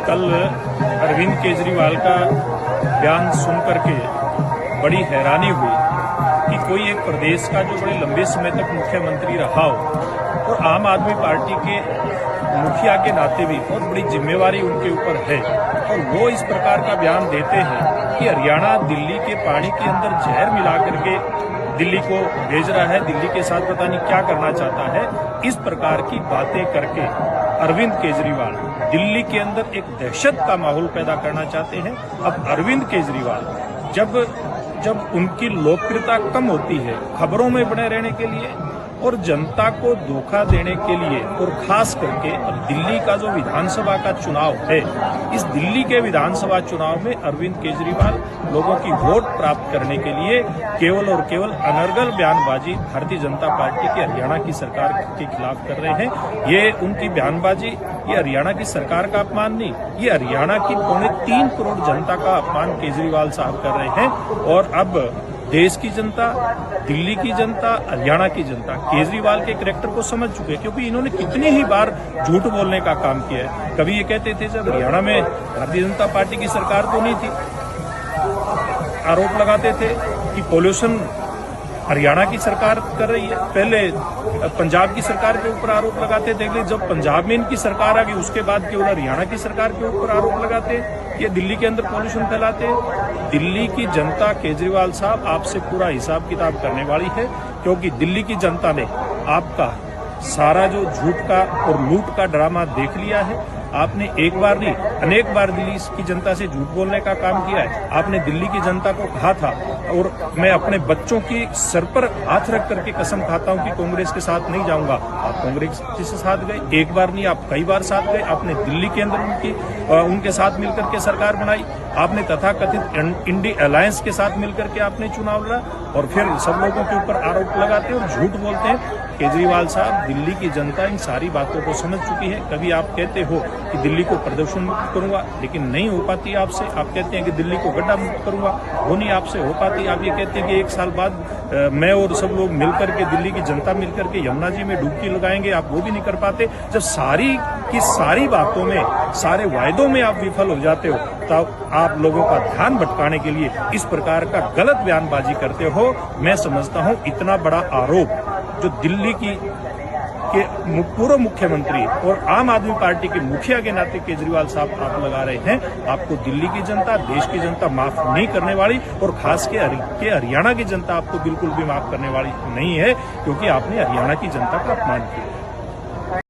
कल अरविंद केजरीवाल का बयान सुन करके बड़ी हैरानी हुई कि कोई एक प्रदेश का जो बड़े लंबे समय तक मुख्यमंत्री रहा हो और आम आदमी पार्टी के मुखिया के नाते भी बहुत बड़ी जिम्मेवारी उनके ऊपर है और वो इस प्रकार का बयान देते हैं कि हरियाणा दिल्ली के पानी के अंदर जहर मिला करके दिल्ली को भेज रहा है, दिल्ली के साथ पता नहीं क्या करना चाहता है। इस प्रकार की बातें करके अरविंद केजरीवाल दिल्ली के अंदर एक दहशत का माहौल पैदा करना चाहते हैं। अब अरविंद केजरीवाल जब उनकी लोकप्रियता कम होती है खबरों में बने रहने के लिए और जनता को धोखा देने के लिए और खास करके अब दिल्ली का जो विधानसभा का चुनाव है, इस दिल्ली के विधानसभा चुनाव में अरविंद केजरीवाल लोगों की वोट प्राप्त करने के लिए केवल और केवल अनर्गल बयानबाजी भारतीय जनता पार्टी की हरियाणा की सरकार के खिलाफ कर रहे हैं। ये उनकी बयानबाजी ये हरियाणा की सरकार का अपमान नहीं, ये हरियाणा की 3.25 करोड़ जनता का अपमान केजरीवाल साहब कर रहे हैं। और अब देश की जनता, दिल्ली की जनता, हरियाणा की जनता केजरीवाल के कैरेक्टर को समझ चुके हैं, क्योंकि इन्होंने कितनी ही बार झूठ बोलने का काम किया है। कभी ये कहते थे जब हरियाणा में भारतीय जनता पार्टी की सरकार तो नहीं थी, आरोप लगाते थे कि पॉल्यूशन हरियाणा की सरकार कर रही है, पहले पंजाब की सरकार के ऊपर आरोप लगाते थे, जब पंजाब में इनकी सरकार आ गई उसके बाद केवल हरियाणा की सरकार के ऊपर आरोप लगाते ये दिल्ली के अंदर पॉल्यूशन फैलाते। दिल्ली की जनता केजरीवाल साहब आपसे पूरा हिसाब किताब करने वाली है, क्योंकि दिल्ली की जनता ने आपका सारा जो झूठ का और लूट का ड्रामा देख लिया है। आपने एक बार नहीं अनेक बार दिल्ली की जनता से झूठ बोलने का काम किया है। आपने दिल्ली की जनता को कहा था और मैं अपने बच्चों की सर पर हाथ रख करके कसम खाता हूं कि कांग्रेस के साथ नहीं जाऊंगा। आप कांग्रेस के साथ गए, एक बार नहीं आप कई बार साथ गए। आपने दिल्ली के अंदर उनके साथ मिलकर के सरकार बनाई। आपने तथाकथित इंडिया अलायंस के साथ मिलकर के आपने चुनाव लड़ा और फिर सब लोगों के ऊपर आरोप लगाते और झूठ बोलते हैं। केजरीवाल साहब, दिल्ली की जनता इन सारी बातों को समझ चुकी है। कभी आप कहते हो कि दिल्ली को प्रदूषण मुक्त करूंगा, लेकिन नहीं हो पाती आपसे। आप कहते हैं कि दिल्ली को गड्ढा मुक्त करूंगा, वो नहीं आपसे हो पाती। आप ये कहते हैं कि 1 साल बाद मैं और सब लोग मिलकर के, दिल्ली की जनता मिलकर के यमुना जी में डुबकी लगाएंगे, आप वो भी नहीं कर पाते। जब सारी की सारी बातों में, सारे वायदों में आप विफल हो जाते हो, तब आप लोगों का ध्यान भटकाने के लिए इस प्रकार का गलत बयानबाजी करते हो। मैं समझता हूं इतना बड़ा आरोप जो दिल्ली के पूर्व मुख्यमंत्री और आम आदमी पार्टी के मुखिया के नाते केजरीवाल साहब आप लगा रहे हैं, आपको दिल्ली की जनता, देश की जनता माफ नहीं करने वाली और खास के हरियाणा की जनता आपको बिल्कुल भी माफ करने वाली नहीं है, क्योंकि आपने हरियाणा की जनता का अपमान किया।